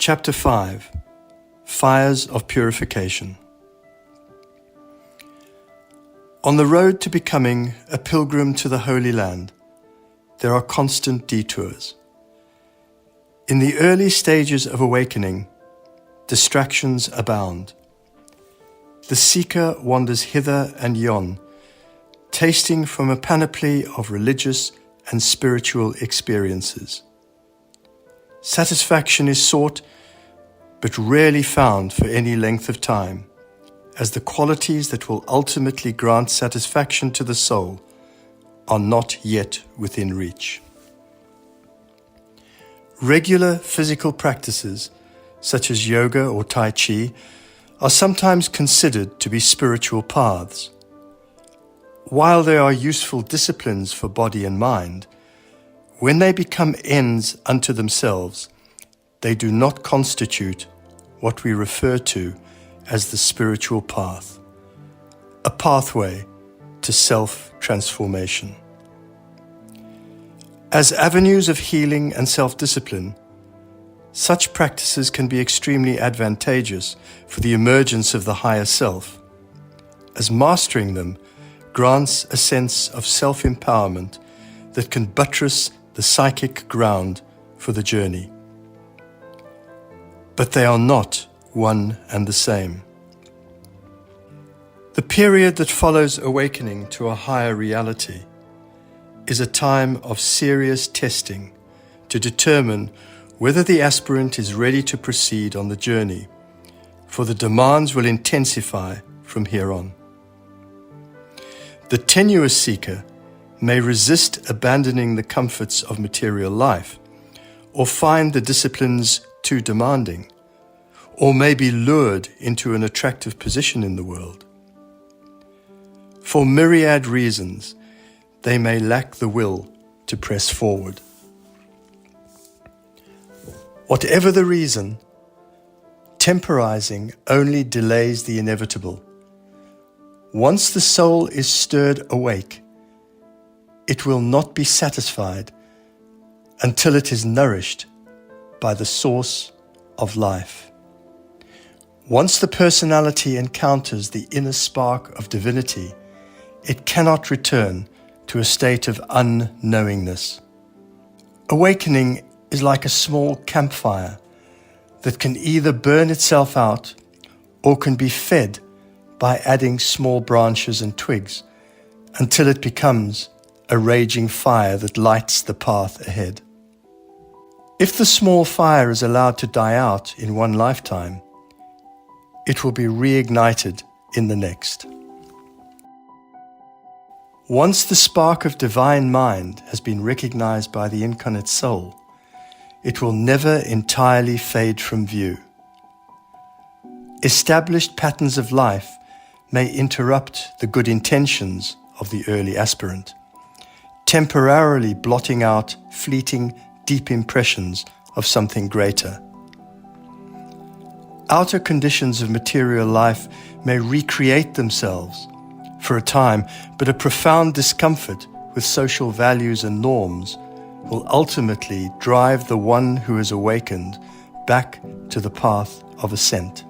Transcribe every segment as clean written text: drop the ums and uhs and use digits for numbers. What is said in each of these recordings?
Chapter 5 Fires of Purification. On the road to becoming a pilgrim to the Holy Land, there are constant detours. In the early stages of awakening, distractions abound. The seeker wanders hither and yon, tasting from a panoply of religious and spiritual experiences. Satisfaction is sought, but rarely found for any length of time, as the qualities that will ultimately grant satisfaction to the soul are not yet within reach. Regular physical practices, such as yoga or tai chi, are sometimes considered to be spiritual paths. While they are useful disciplines for body and mind, when they become ends unto themselves, they do not constitute what we refer to as the spiritual path, a pathway to self-transformation. As avenues of healing and self-discipline, such practices can be extremely advantageous for the emergence of the higher self, as mastering them grants a sense of self-empowerment that can buttress the psychic ground for the journey. But they are not one and the same. The period that follows awakening to a higher reality is a time of serious testing to determine whether the aspirant is ready to proceed on the journey, for the demands will intensify from here on. The tenuous seeker may resist abandoning the comforts of material life, or find the disciplines too demanding, or may be lured into an attractive position in the world. For myriad reasons, they may lack the will to press forward. Whatever the reason, temporizing only delays the inevitable. Once the soul is stirred awake, it will not be satisfied until it is nourished by the source of life. Once the personality encounters the inner spark of divinity, it cannot return to a state of unknowingness. Awakening is like a small campfire that can either burn itself out or can be fed by adding small branches and twigs until it becomes a raging fire that lights the path ahead. If the small fire is allowed to die out in one lifetime, it will be reignited in the next. Once the spark of divine mind has been recognized by the incarnate soul, it will never entirely fade from view. Established patterns of life may interrupt the good intentions of the early aspirant, temporarily blotting out fleeting, deep impressions of something greater. Outer conditions of material life may recreate themselves for a time, but a profound discomfort with social values and norms will ultimately drive the one who has awakened back to the path of ascent.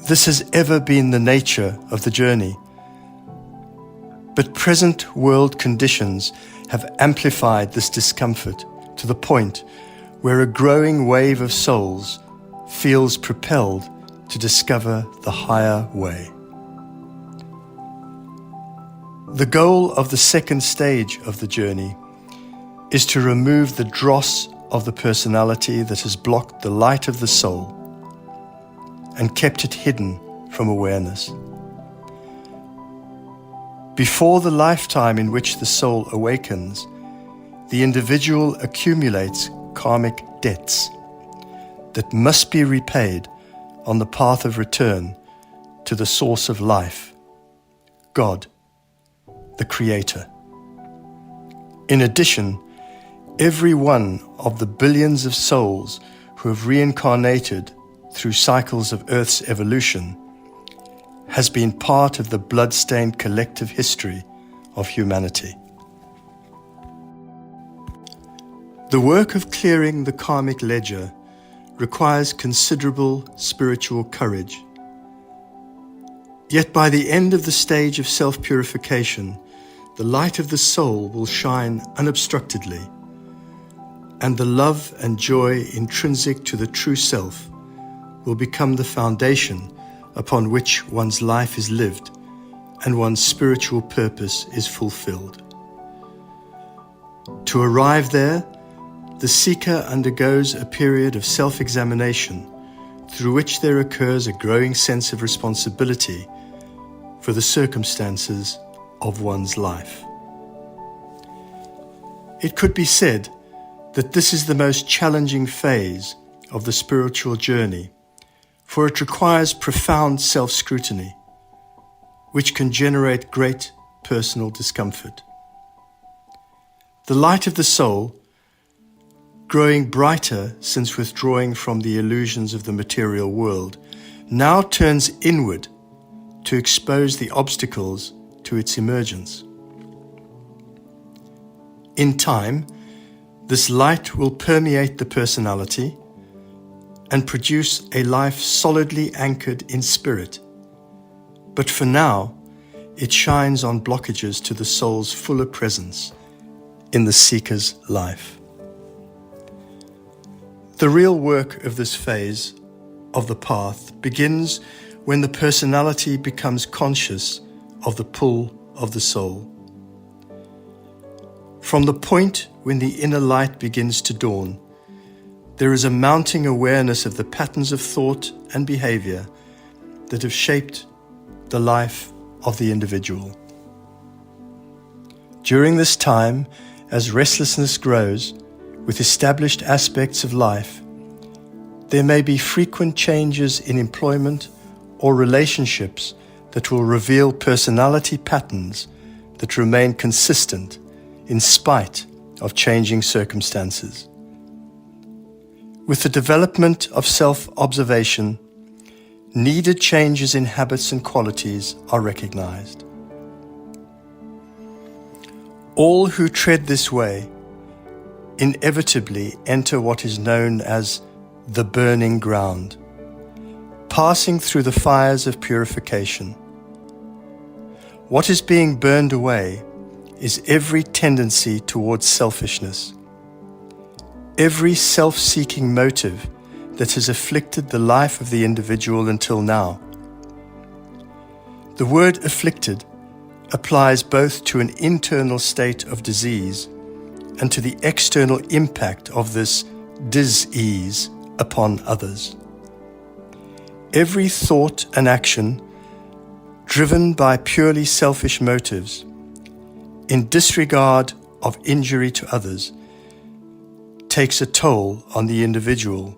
This has ever been the nature of the journey, but present world conditions have amplified this discomfort to the point where a growing wave of souls feels propelled to discover the higher way. The goal of the second stage of the journey is to remove the dross of the personality that has blocked the light of the soul and kept it hidden from awareness. Before the lifetime in which the soul awakens, the individual accumulates karmic debts that must be repaid on the path of return to the source of life, God, the Creator. In addition, every one of the billions of souls who have reincarnated through cycles of Earth's evolution has been part of the blood-stained collective history of humanity. The work of clearing the karmic ledger requires considerable spiritual courage. Yet by the end of the stage of self-purification, the light of the soul will shine unobstructedly, and the love and joy intrinsic to the true self will become the foundation upon which one's life is lived and one's spiritual purpose is fulfilled. To arrive there, the seeker undergoes a period of self-examination through which there occurs a growing sense of responsibility for the circumstances of one's life. It could be said that this is the most challenging phase of the spiritual journey, for it requires profound self-scrutiny, which can generate great personal discomfort. The light of the soul, growing brighter since withdrawing from the illusions of the material world, now turns inward to expose the obstacles to its emergence. In time, this light will permeate the personality and produce a life solidly anchored in spirit. But for now, it shines on blockages to the soul's fuller presence in the seeker's life. The real work of this phase of the path begins when the personality becomes conscious of the pull of the soul. From the point when the inner light begins to dawn, there is a mounting awareness of the patterns of thought and behavior that have shaped the life of the individual. During this time, as restlessness grows with established aspects of life, there may be frequent changes in employment or relationships that will reveal personality patterns that remain consistent in spite of changing circumstances. With the development of self-observation, needed changes in habits and qualities are recognized. All who tread this way inevitably enter what is known as the burning ground, passing through the fires of purification. What is being burned away is every tendency towards selfishness, every self-seeking motive that has afflicted the life of the individual until now. The word afflicted applies both to an internal state of disease and to the external impact of this dis-ease upon others. Every thought and action driven by purely selfish motives, in disregard of injury to others, takes a toll on the individual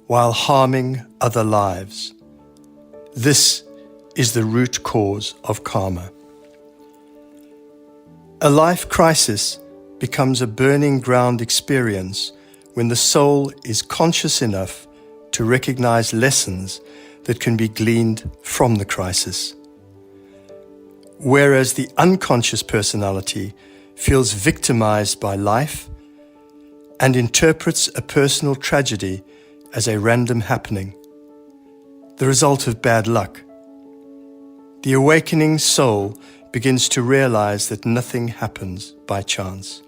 while harming other lives. This is the root cause of karma. A life crisis becomes a burning ground experience when the soul is conscious enough to recognize lessons that can be gleaned from the crisis. Whereas the unconscious personality feels victimized by life and interprets a personal tragedy as a random happening, the result of bad luck. The awakening soul begins to realize that nothing happens by chance.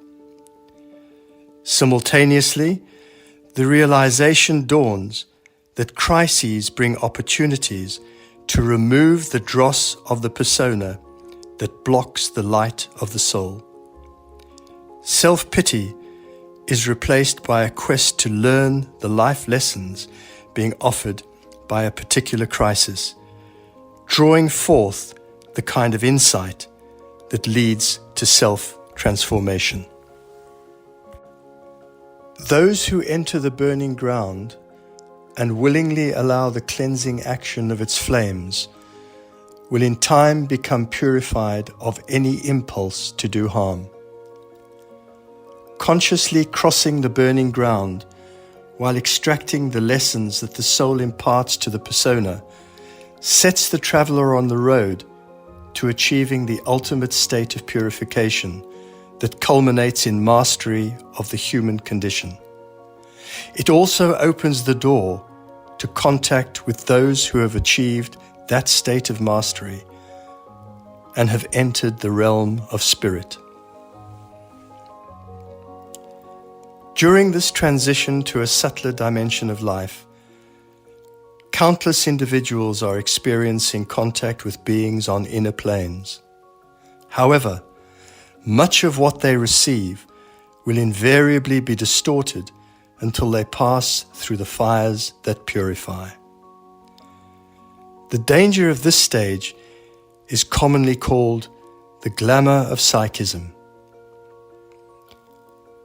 Simultaneously, the realization dawns that crises bring opportunities to remove the dross of the persona that blocks the light of the soul. Self-pity is replaced by a quest to learn the life lessons being offered by a particular crisis, drawing forth the kind of insight that leads to self-transformation. Those who enter the burning ground and willingly allow the cleansing action of its flames will in time become purified of any impulse to do harm. Consciously crossing the burning ground while extracting the lessons that the soul imparts to the persona sets the traveler on the road to achieving the ultimate state of purification that culminates in mastery of the human condition. It also opens the door to contact with those who have achieved that state of mastery and have entered the realm of spirit. During this transition to a subtler dimension of life, countless individuals are experiencing contact with beings on inner planes. However, much of what they receive will invariably be distorted until they pass through the fires that purify. The danger of this stage is commonly called the glamour of psychism.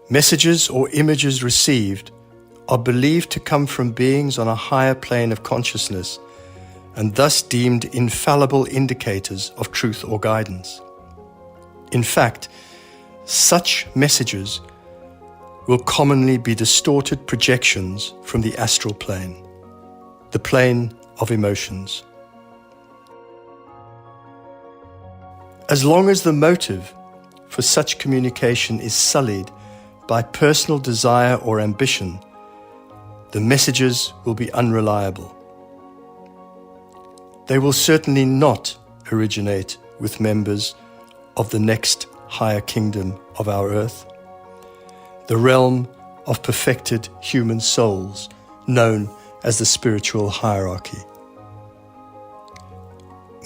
Messages or images received are believed to come from beings on a higher plane of consciousness and thus deemed infallible indicators of truth or guidance. In fact, such messages will commonly be distorted projections from the astral plane, the plane of emotions. As long as the motive for such communication is sullied by personal desire or ambition, the messages will be unreliable. They will certainly not originate with members of the next higher kingdom of our earth, the realm of perfected human souls, known as the spiritual hierarchy.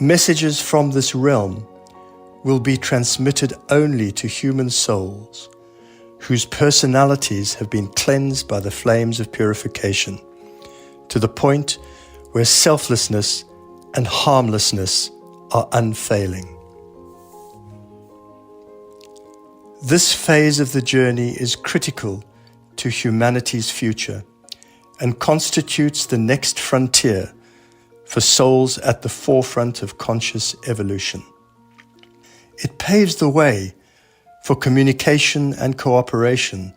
Messages from this realm will be transmitted only to human souls whose personalities have been cleansed by the flames of purification, to the point where selflessness and harmlessness are unfailing. This phase of the journey is critical to humanity's future and constitutes the next frontier for souls at the forefront of conscious evolution. It paves the way for communication and cooperation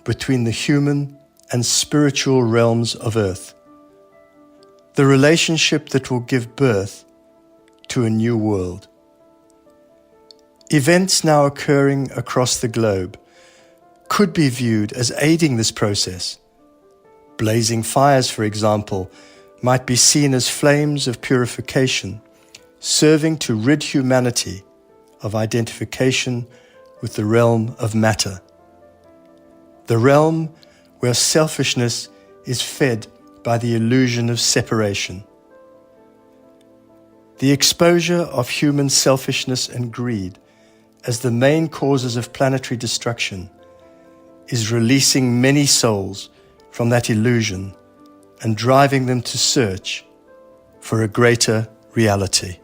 between the human and spiritual realms of Earth, the relationship that will give birth to a new world. Events now occurring across the globe could be viewed as aiding this process. Blazing fires, for example, might be seen as flames of purification, serving to rid humanity of identification with the realm of matter, the realm where selfishness is fed by the illusion of separation. The exposure of human selfishness and greed as the main causes of planetary destruction is releasing many souls from that illusion and driving them to search for a greater reality.